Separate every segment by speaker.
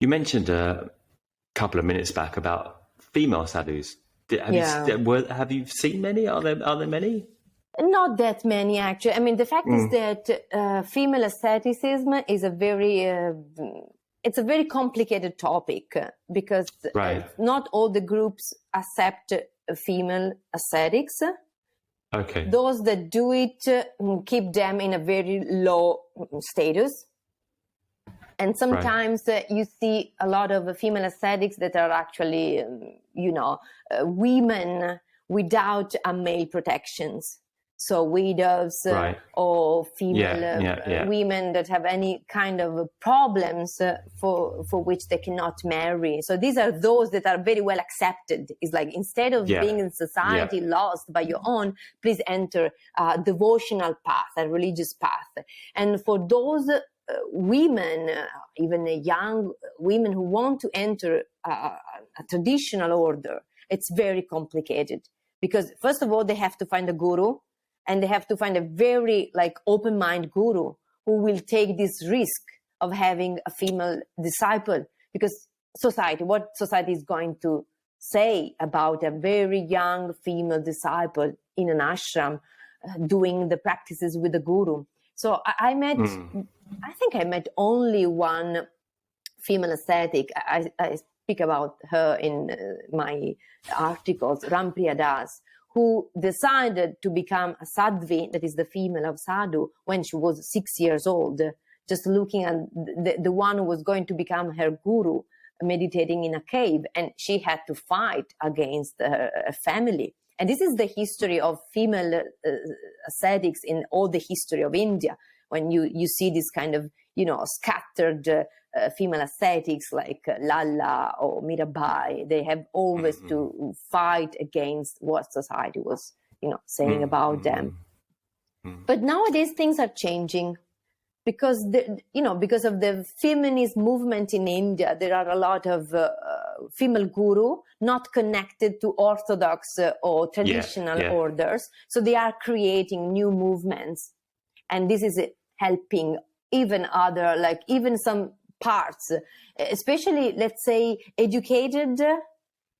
Speaker 1: You mentioned a couple of minutes back about female sadhus. Have you seen many? Are there many?
Speaker 2: Not that many, actually. I mean, the fact is that female asceticism is it's a very complicated topic because not all the groups accept female ascetics.
Speaker 1: Okay.
Speaker 2: Those that do it keep them in a very low status. And sometimes you see a lot of female ascetics that are actually, women without a male protections. So widows or female women that have any kind of problems for which they cannot marry. So these are those that are very well accepted. It's like, instead of being in society lost by your own, please enter a devotional path, a religious path. And for those women, even young women who want to enter a traditional order, it's very complicated because, first of all, they have to find a guru, and they have to find a very open-minded guru who will take this risk of having a female disciple, because what society is going to say about a very young female disciple in an ashram doing the practices with the guru. So I think I met only one female ascetic. I speak about her in my articles, Rampriya Das, who decided to become a sadhvi, that is the female of sadhu, when she was 6 years old, just looking at the one who was going to become her guru, meditating in a cave, and she had to fight against her family. And this is the history of female ascetics in all the history of India. When you see this kind of, scattered female ascetics like Lalla or Mirabai, they have always to fight against what society was, saying about them. But nowadays things are changing because because of the feminist movement in India. There are a lot of female guru not connected to orthodox or traditional orders, so they are creating new movements, and this is helping even other, even some parts, especially, let's say, educated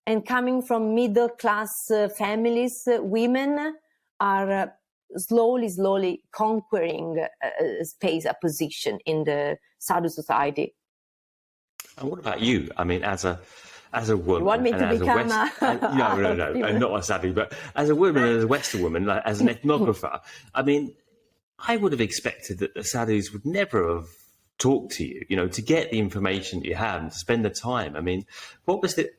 Speaker 2: and coming from middle class families, women are slowly conquering a position in the sadhu society.
Speaker 1: And what about you? I mean, as a woman,
Speaker 2: you want me to become
Speaker 1: no, not a sadhu, but as a woman, as a Western woman, as an ethnographer, I mean, I would have expected that the sadhus would never have talked to you, to get the information that you have and to spend the time. I mean, what was the...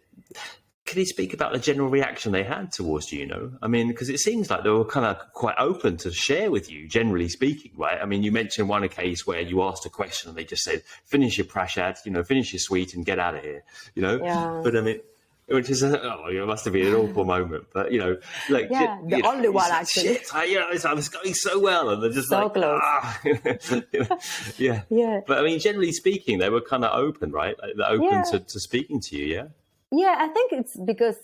Speaker 1: Can you speak about the general reaction they had towards you, I mean, because it seems like they were kind of quite open to share with you, generally speaking, right? I mean, you mentioned one case where you asked a question and they just said, finish your prashad, finish your sweet and get out of here,
Speaker 2: Yeah.
Speaker 1: But I mean... Which is, it must have been an awful moment, but
Speaker 2: the only one actually.
Speaker 1: Shit, I was going so well, and they're just
Speaker 2: so close.
Speaker 1: Yeah. But I mean, generally speaking, they were kind of open, right? They're open to speaking to you, yeah.
Speaker 2: Yeah, I think it's because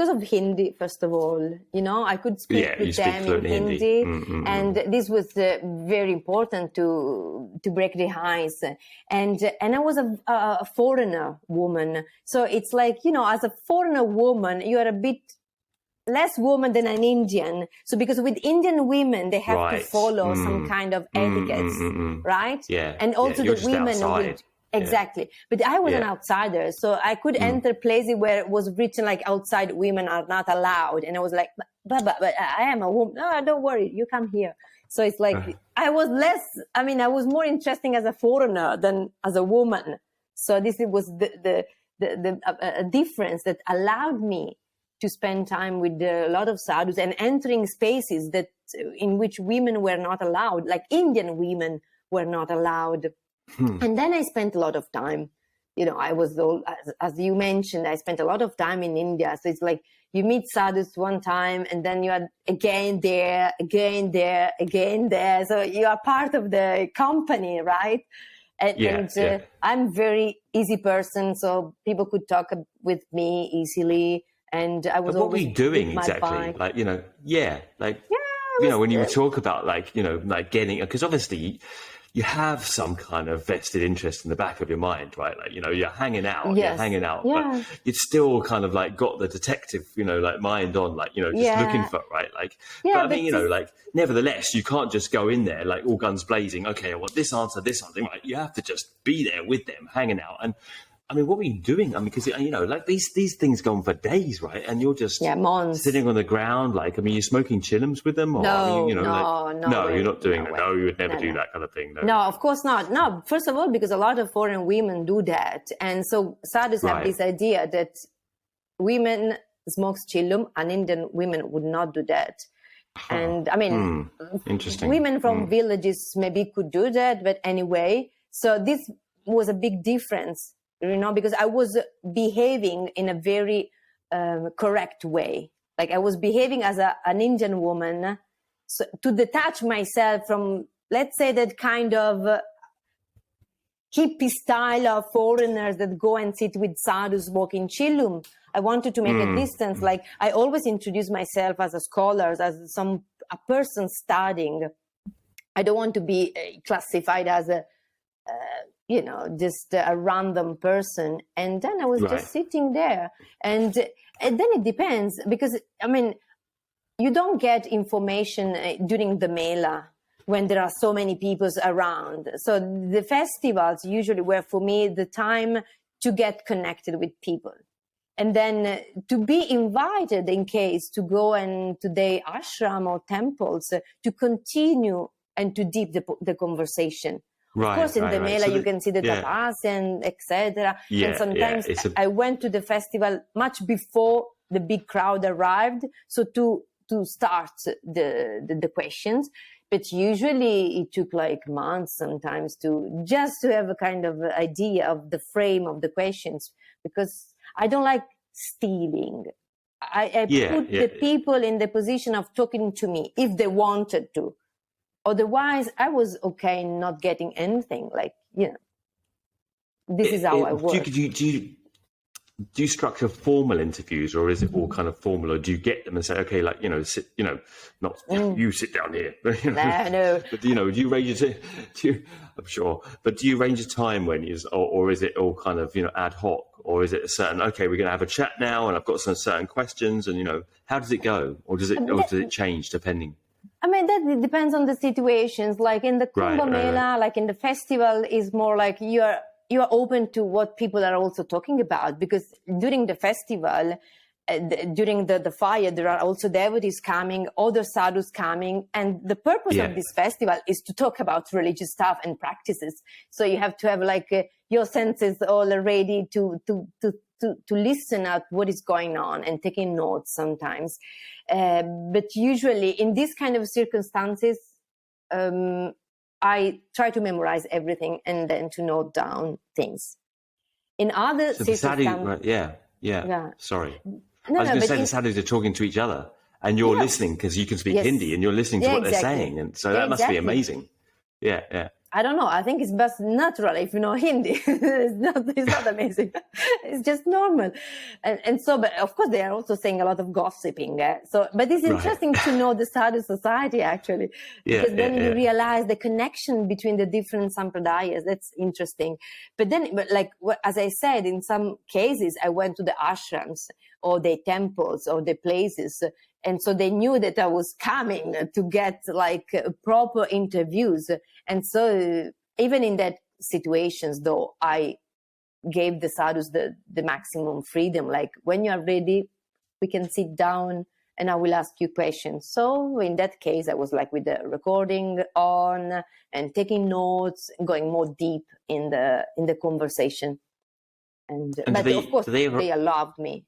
Speaker 2: of Hindi, first of all. I could speak with them in Hindi, and this was very important to break the ice. And I was a foreigner woman, so it's like, as a foreigner woman, you are a bit less woman than an Indian. So because with Indian women, they have to follow some kind of etiquettes, right?
Speaker 1: Yeah.
Speaker 2: And also the women would. Exactly. But I was an outsider, so I could enter places where it was written outside women are not allowed. And I was like, but I am a woman. No, don't worry, you come here. So it's like, I was more interesting as a foreigner than as a woman. So this was the difference that allowed me to spend time with a lot of sadhus and entering spaces in which women were not allowed, like Indian women were not allowed. And then I spent a lot of time, I was, as you mentioned, I spent a lot of time in India. So it's like you meet sadhus one time and then you are again there. So you are part of the company, right? And I'm a very easy person, so people could talk with me easily. And I was
Speaker 1: but what were you doing exactly? When you talk about getting, because obviously, you have some kind of vested interest in the back of your mind, right? Like, you're hanging out, but you've still kind of like got the detective, like mind on, like, just looking for, right? Like, but I mean, like, nevertheless, you can't just go in there like all guns blazing. Okay, I want this answer, right? You have to just be there with them, hanging out. And I mean, what were you doing? I mean, because, like these things go on for days, right? And you're just sitting on the ground. Like, I mean, you're smoking chillums with them? Or,
Speaker 2: no,
Speaker 1: you're not doing that. No, you would never do
Speaker 2: no.
Speaker 1: that kind of thing.
Speaker 2: No, of course not. No, first of all, because a lot of foreign women do that. And so Sadhus have this idea that women smoke chillum and Indian women would not do that. And I mean,
Speaker 1: interesting.
Speaker 2: Women from villages maybe could do that, but anyway, so this was a big difference. Because I was behaving in a very correct way. Like I was behaving as an Indian woman, so to detach myself from, let's say, that kind of hippie style of foreigners that go and sit with sadhus walking chillum. I wanted to make a distance. Like I always introduce myself as a scholar, as a person studying. I don't want to be classified as just a random person. And then I was just sitting there. And then it depends, because, I mean, you don't get information during the Mela when there are so many people around. So the festivals usually were, for me, the time to get connected with people. And then to be invited, in case, to go and to the ashram or temples, to continue and to deep the conversation. Of course, in the Mela, you can see the tapas and etc. And sometimes I went to the festival much before the big crowd arrived, so to start the questions. But usually it took like months sometimes to have a kind of idea of the frame of the questions, because I don't like stealing. I put the people in the position of talking to me if they wanted to. Otherwise, I was okay not getting anything. Like, this is how I work.
Speaker 1: Do you structure formal interviews, or is it all kind of formal? Or do you get them and say, okay, like, sit, not you sit down here. But,
Speaker 2: no.
Speaker 1: But, do you arrange I'm sure, but do you arrange a time when or is it all kind of, ad hoc? Or is it a certain, okay, we're going to have a chat now and I've got some certain questions and, how does it go? Or does it change depending?
Speaker 2: I mean, that depends on the situations. Like in the Kumbh Mela, like in the festival, is more like you are open to what people are also talking about. Because during the festival, during the fire, there are also devotees coming, other sadhus coming. And the purpose of this festival is to talk about religious stuff and practices. So you have to have like your senses all ready to listen at what is going on and taking notes sometimes. But usually in these kind of circumstances, I try to memorize everything and then to note down things. In other circumstances...
Speaker 1: Sorry. I was going to say the sadhus are talking to each other and you're listening because you can speak Hindi and you're listening to what they're saying. And so that must be amazing. Yeah.
Speaker 2: I don't know. I think it's best natural if you know Hindi. It's not amazing. It's just normal. And so, but of course, they are also saying a lot of gossiping. But it's interesting to know the Sadhu society, actually. Because then you realize the connection between the different sampradayas. That's interesting. But as I said, in some cases, I went to the ashrams or the temples or the places. And so they knew that I was coming to get like proper interviews. And so even in that situations, though, I gave the sadhus the maximum freedom. Like, when you are ready, we can sit down and I will ask you questions. So in that case, I was like with the recording on and taking notes, going more deep in the conversation. But of course, they allowed me.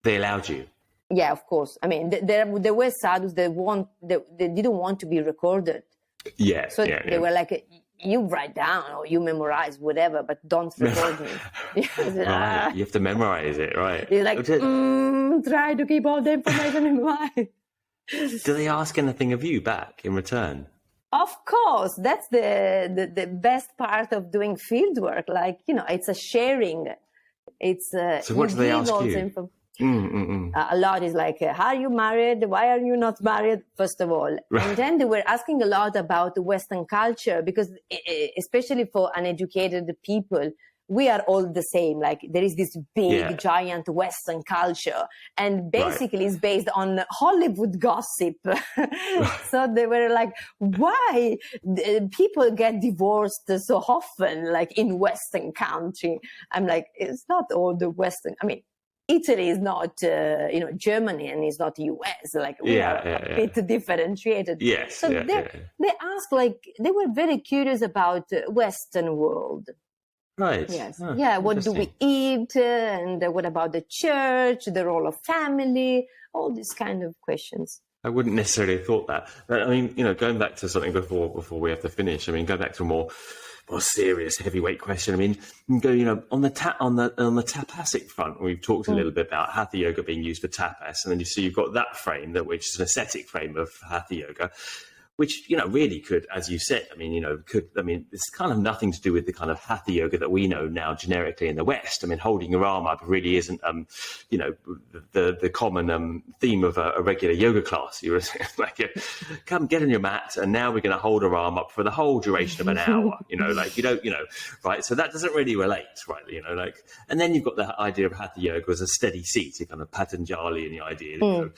Speaker 1: They allowed you?
Speaker 2: Yeah, of course. I mean, there were sadhus that they didn't want to be recorded.
Speaker 1: Yeah.
Speaker 2: So they were like, you write down or you memorize whatever, but don't record me.
Speaker 1: Right. You have to memorize it, right?
Speaker 2: You're like, try to keep all the information in mind.
Speaker 1: Do they ask anything of you back in return?
Speaker 2: Of course. That's the best part of doing field work. Like, it's a sharing. It's
Speaker 1: so what do they ask you?
Speaker 2: A lot is like, are you married? Why are you not married? First of all. Right. And then they were asking a lot about the Western culture, because especially for uneducated people, we are all the same. Like, there is this big, giant Western culture, and basically it's based on Hollywood gossip. So they were like, why people get divorced so often, like in Western country? I'm like, it's not all the Western. I mean, Italy is not, Germany, and it's not US. Like, we are a bit differentiated.
Speaker 1: Yes.
Speaker 2: So they asked, like, they were very curious about Western world.
Speaker 1: Right.
Speaker 2: Yes. What do we eat? And what about the church, the role of family, all these kind of questions.
Speaker 1: I wouldn't necessarily have thought that. But I mean, going back to something before we have to finish. I mean, go back to a more serious, heavyweight question. I mean, on the tapasic front, we've talked a little bit about hatha yoga being used for tapas, and then you've got that frame, which is an ascetic frame of hatha yoga, which, really could, as you said, it's kind of nothing to do with the kind of hatha yoga that we know now generically in the West. I mean, holding your arm up really isn't, the common theme of a regular yoga class. You're like, come get on your mat, and now we're going to hold our arm up for the whole duration of an hour. Right? So that doesn't really relate, right? And then you've got the idea of hatha yoga as a steady seat, a kind of Patanjali, and the idea that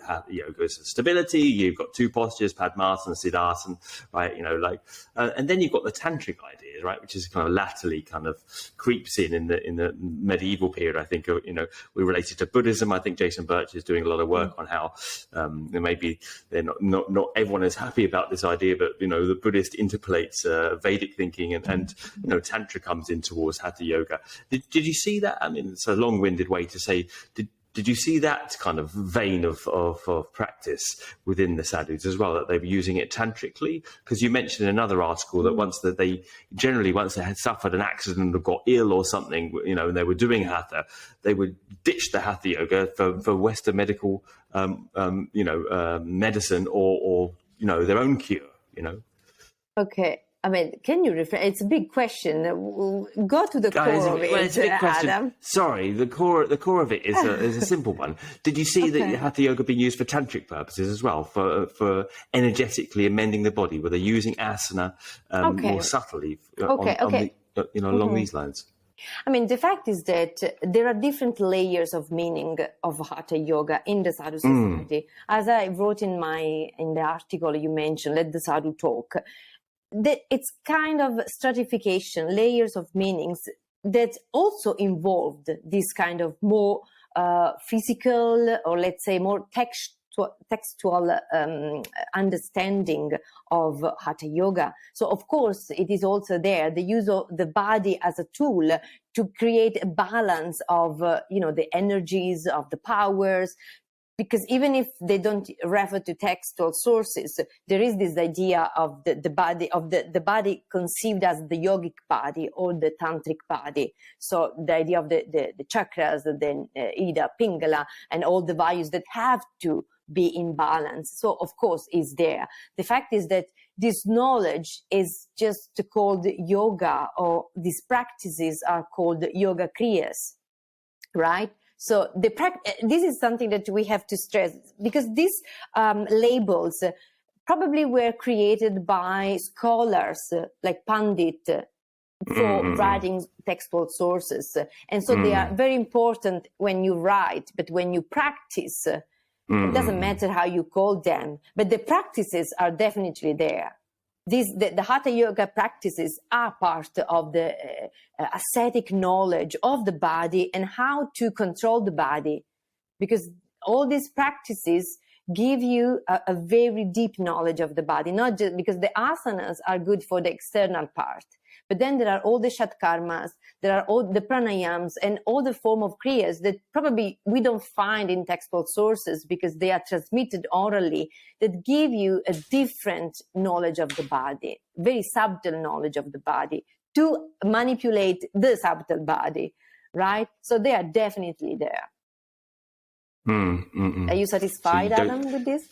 Speaker 1: hatha yoga is stability. You've got two postures, Padmasana and Siddhasana, right? And then you've got the tantric idea, right, which is kind of latterly kind of creeps in the medieval period. I think we related to Buddhism. I think Jason Birch is doing a lot of work on how maybe they're not everyone is happy about this idea, but the Buddhist interpolates Vedic thinking, and Tantra comes in towards hatha yoga. Did you see that? I mean, it's a long-winded way to say, did you see that kind of vein of practice within the sadhus as well, that they were using it tantrically? Because you mentioned in another article that once they had suffered an accident or got ill or something, and they were doing hatha, they would ditch the hatha yoga for Western medical, medicine or their own cure.
Speaker 2: Okay. I mean, can you refer? It's a big question. Go to the core of it,
Speaker 1: it's a big question.
Speaker 2: Adam.
Speaker 1: Sorry, the core of it is a simple one. Did you see that hatha yoga being used for tantric purposes as well, for energetically amending the body? Were they using asana more subtly along these lines?
Speaker 2: I mean, the fact is that there are different layers of meaning of hatha yoga in the sadhu society. As I wrote in the article you mentioned, Let the Sadhu Talk. It's kind of stratification, layers of meanings that also involved this kind of more physical, or let's say more textual understanding of hatha yoga. So of course it is also there the use of the body as a tool to create a balance of the energies, of the powers. Because even if they don't refer to textual sources, there is this idea of the body, of the body conceived as the yogic body or the tantric body. So the idea of the chakras, the Ida, Pingala, and all the values that have to be in balance. So of course is there. The fact is that this knowledge is just called yoga, or these practices are called yoga kriyas, right? So this is something that we have to stress, because these labels probably were created by scholars like Pandit for writing textual sources. And so they are very important when you write, but when you practice, it doesn't matter how you call them, but the practices are definitely there. The hatha yoga practices are part of the ascetic knowledge of the body and how to control the body, because all these practices give you a very deep knowledge of the body, not just because the asanas are good for the external part, but then there are all the shatkarmas, there are all the pranayams and all the form of kriyas that probably we don't find in textual sources because they are transmitted orally, that give you a different knowledge of the body, very subtle knowledge of the body, to manipulate the subtle body, right? So they are definitely there. Are you satisfied, Adam, with this?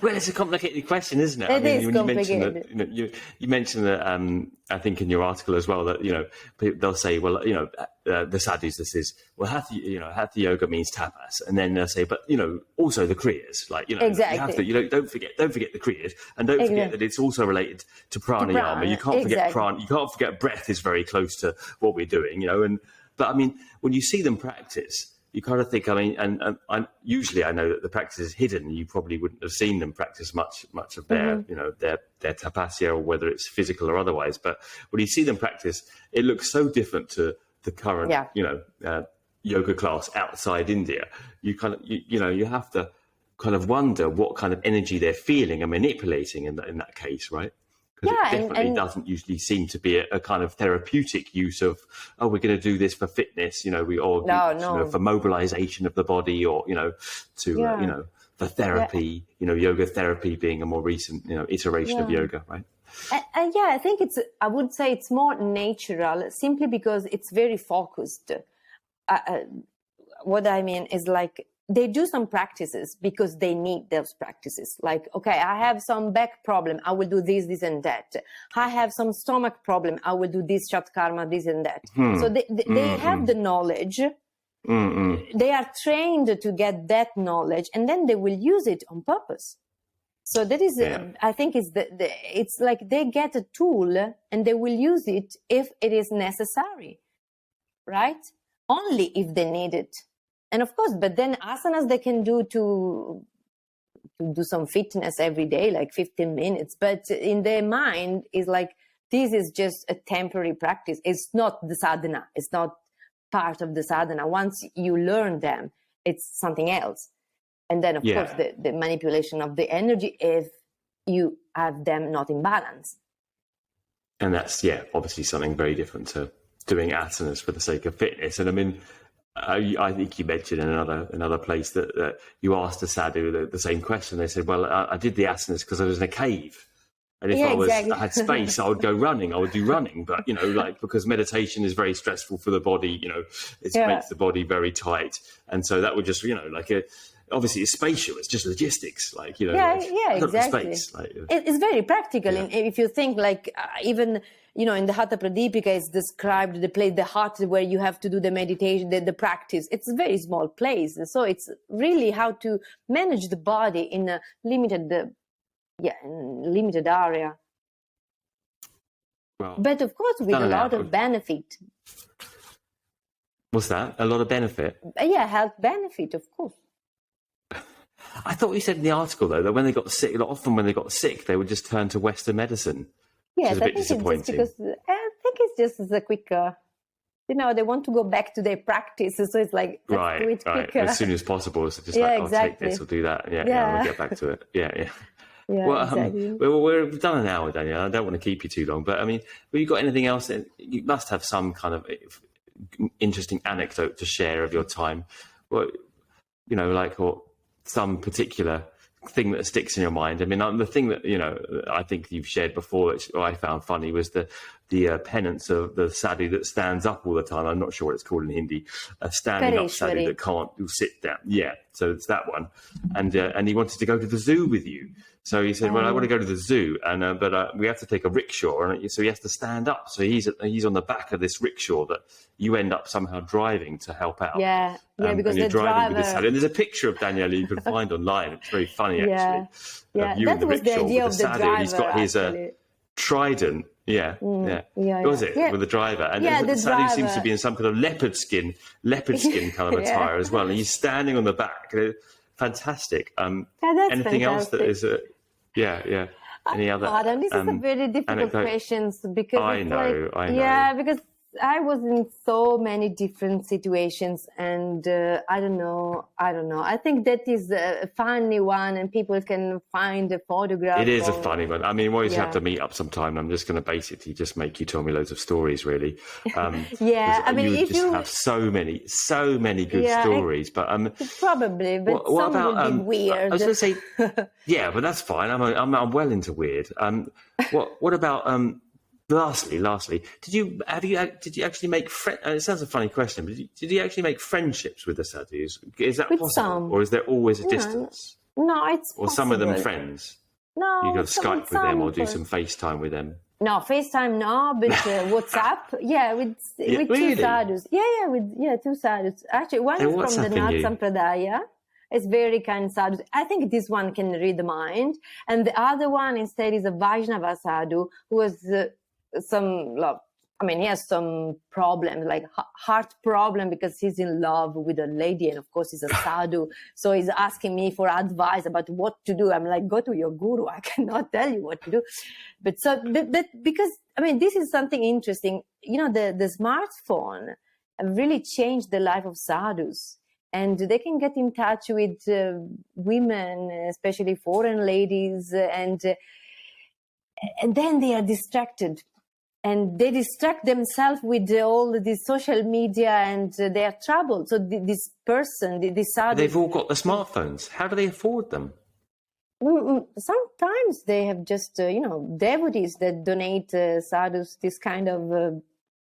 Speaker 1: Well, it's a complicated question, isn't it?
Speaker 2: It is complicated.
Speaker 1: You mentioned that, I think in your article as well, that, they'll say, well, the sadhus, this is, well, hatha yoga means tapas. And then they'll say, but, also the kriyas,
Speaker 2: exactly.
Speaker 1: You have to, don't forget the kriyas, and don't forget that it's also related to pranayama. You can't forget you can't forget breath is very close to what we're doing, but I mean, when you see them practice, you kind of think, and usually I know that the practice is hidden. You probably wouldn't have seen them practice much of their, their tapasya, or whether it's physical or otherwise. But when you see them practice, it looks so different to the current, yoga class outside India. You kind of, you have to kind of wonder what kind of energy they're feeling and manipulating in that case, right? Because it definitely doesn't usually seem to be a kind of therapeutic use of, we're going to do this for fitness, for mobilization of the body, or, for therapy, yoga therapy being a more recent, iteration of yoga, right?
Speaker 2: I think I would say it's more natural, simply because it's very focused. What I mean is, like, they do some practices because they need those practices. Like, okay, I have some back problem, I will do this, this, and that. I have some stomach problem, I will do this shatkarma, this and that. So they have the knowledge. They are trained to get that knowledge, and then they will use it on purpose. So that is, I think, it's like they get a tool and they will use it if it is necessary, right? Only if they need it. And of course, but then asanas they can do to do some fitness every day, like 15 minutes. But in their mind is like, this is just a temporary practice. It's not the sadhana. It's not part of the sadhana. Once you learn them, it's something else. And then, of course, the manipulation of the energy if you have them not in balance.
Speaker 1: And that's, obviously something very different to doing asanas for the sake of fitness. And I mean, I think you mentioned in another place that you asked a sadhu the same question. They said, well, I did the asanas because I was in a cave. And if I had space, I would go running. I would do running. But, because meditation is very stressful for the body, it makes the body very tight. And so that would just, obviously it's spatial. It's just logistics,
Speaker 2: exactly.
Speaker 1: Space,
Speaker 2: it's very practical. And if you think, even, in the Hatha Pradipika, it's described the place, the hut where you have to do the meditation, the practice. It's a very small place. So it's really how to manage the body in a limited area.
Speaker 1: Well,
Speaker 2: but of course, with a lot of benefit.
Speaker 1: What's that? A lot of benefit?
Speaker 2: Health benefit, of course.
Speaker 1: I thought you said in the article, though, that when they got sick, often when they got sick, they would just turn to Western medicine.
Speaker 2: Yes, I think it's just a quicker, they want to go back to their practice. So it's like,
Speaker 1: right. As soon as possible. So just I'll take this, or do that. We'll get back to it. Yeah, well,
Speaker 2: exactly.
Speaker 1: We've done an hour, Daniela. I don't want to keep you too long, but I mean, have you got anything else? You must have some kind of interesting anecdote to share of your time. Well, or some particular thing that sticks in your mind. I mean, the thing that I think you've shared before, which I found funny, was the penance of the sadhu that stands up all the time. I'm not sure what it's called in Hindi. A standing up sadhu that can't sit down. Yeah, so it's that one. And he wanted to go to the zoo with you. So he said, well, I want to go to the zoo, and but we have to take a rickshaw, and so he has to stand up. So he's on the back of this rickshaw that you end up somehow driving to help out.
Speaker 2: Because
Speaker 1: and you're driving with this sadhu. And there's a picture of Daniela you can find online. It's very funny, actually.
Speaker 2: That was the idea of the driver.
Speaker 1: He's got his trident. Was it with the driver? And the sadhu seems to be in some kind of leopard skin kind of attire as well. And he's standing on the back. Fantastic. Anything else that is any other?
Speaker 2: Adam, this is a very difficult question, because
Speaker 1: I know.
Speaker 2: Yeah, because I was in so many different situations, and I don't know. I think that is a funny one, and people can find a photograph.
Speaker 1: It is a funny one. I mean, we always have to meet up sometime. I'm just going to basically just make you tell me loads of stories, really.
Speaker 2: I mean,
Speaker 1: you have so many good stories, but
Speaker 2: probably, but
Speaker 1: what
Speaker 2: some
Speaker 1: about,
Speaker 2: would be weird.
Speaker 1: I was going to say, but that's fine. I'm well into weird. What about Lastly, did you actually make friends? It sounds a funny question, but did you actually make friendships with the sadhus? Is that possible, or is there always a distance?
Speaker 2: No, it's
Speaker 1: or
Speaker 2: possible.
Speaker 1: some of them friends.
Speaker 2: No,
Speaker 1: you could Skype with them or do some FaceTime with them.
Speaker 2: No, FaceTime no, but WhatsApp, with
Speaker 1: really?
Speaker 2: two sadhus. With two sadhus. Actually, one is from the Nath Sampradaya. It's very kind sadhu. I think this one can read the mind, and the other one instead is a Vaishnava sadhu who has he has some problem, like heart problem, because he's in love with a lady, and of course he's a sadhu. So he's asking me for advice about what to do. I'm like, go to your guru. I cannot tell you what to do. But because, this is something interesting. The smartphone really changed the life of sadhus. And they can get in touch with women, especially foreign ladies, and then they are distracted. And they distract themselves with all this social media, and they are troubled. So this person, this sadhu...
Speaker 1: They've all got the smartphones. How do they afford them?
Speaker 2: Sometimes they have just, devotees that donate sadhus this kind of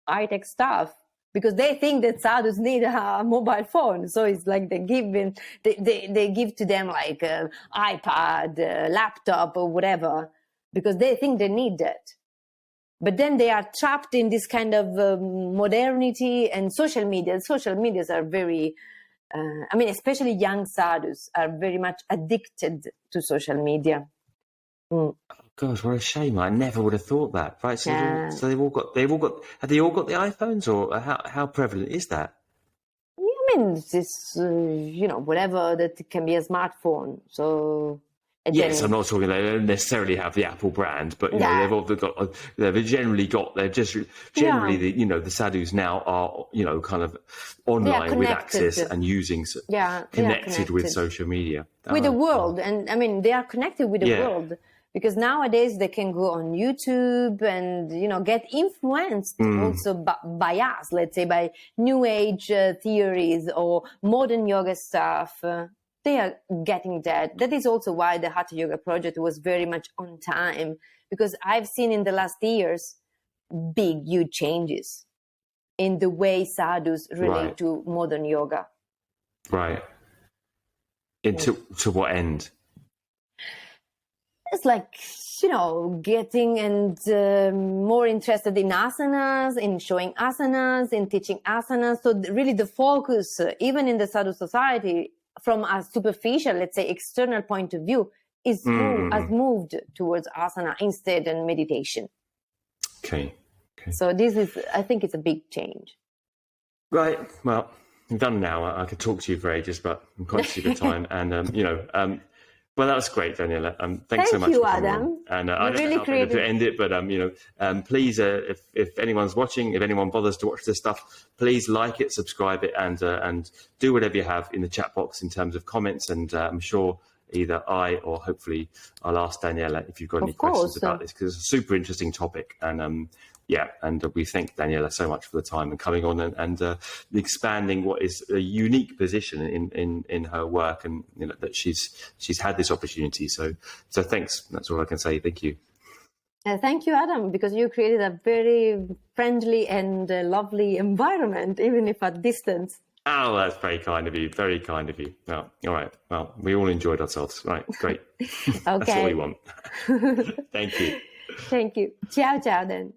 Speaker 2: high-tech stuff, because they think that sadhus need a mobile phone. So it's like they give to them like an iPad, laptop, or whatever, because they think they need that. But then they are trapped in this kind of modernity and social media. Social medias are very, especially young sadhus are very much addicted to social media.
Speaker 1: Oh, gosh, what a shame! I never would have thought that. Right? So, so they've all got. Have they all got the iPhones, or how prevalent is that?
Speaker 2: It's whatever that can be a smartphone. So.
Speaker 1: Yes, I'm not talking. They don't necessarily have the Apple brand, but they've also got. They've generally got. They're just generally the sadhus now are kind of online with access and using connected with social media
Speaker 2: with the world, and they are connected with the world, because nowadays they can go on YouTube and get influenced also by us. Let's say by New Age theories or modern yoga stuff. They are getting that. That is also why the Hatha Yoga project was very much on time, because I've seen in the last years huge changes in the way sadhus relate to modern yoga.
Speaker 1: Right. To what end?
Speaker 2: It's like, getting and more interested in asanas, in showing asanas, in teaching asanas. So really the focus, even in the sadhu society, from a superficial, let's say, external point of view, has moved towards asana instead and meditation.
Speaker 1: Okay.
Speaker 2: So this is, I think it's a big change.
Speaker 1: Right. Well, I'm done now. I could talk to you for ages, but I'm conscious of the time. And, well, that was great, Daniela. Thanks so much
Speaker 2: for
Speaker 1: coming
Speaker 2: Adam.
Speaker 1: on. And I don't know how to end it, but please, if anyone's watching, if anyone bothers to watch this stuff, please like it, subscribe it, and do whatever you have in the chat box in terms of comments. And I'm sure either I or hopefully I'll ask Daniela if you've got any questions about this, because it's a super interesting topic. And and we thank Daniela so much for the time and coming on and expanding what is a unique position in her work, and that she's had this opportunity. So thanks. That's all I can say. Thank you.
Speaker 2: Thank you, Adam, because you created a very friendly and lovely environment, even if at distance.
Speaker 1: Oh, that's very kind of you. Very kind of you. Oh, all right. Well, we all enjoyed ourselves. Right. Great.
Speaker 2: Okay.
Speaker 1: That's what we want. Thank you.
Speaker 2: Thank you. Ciao, ciao then.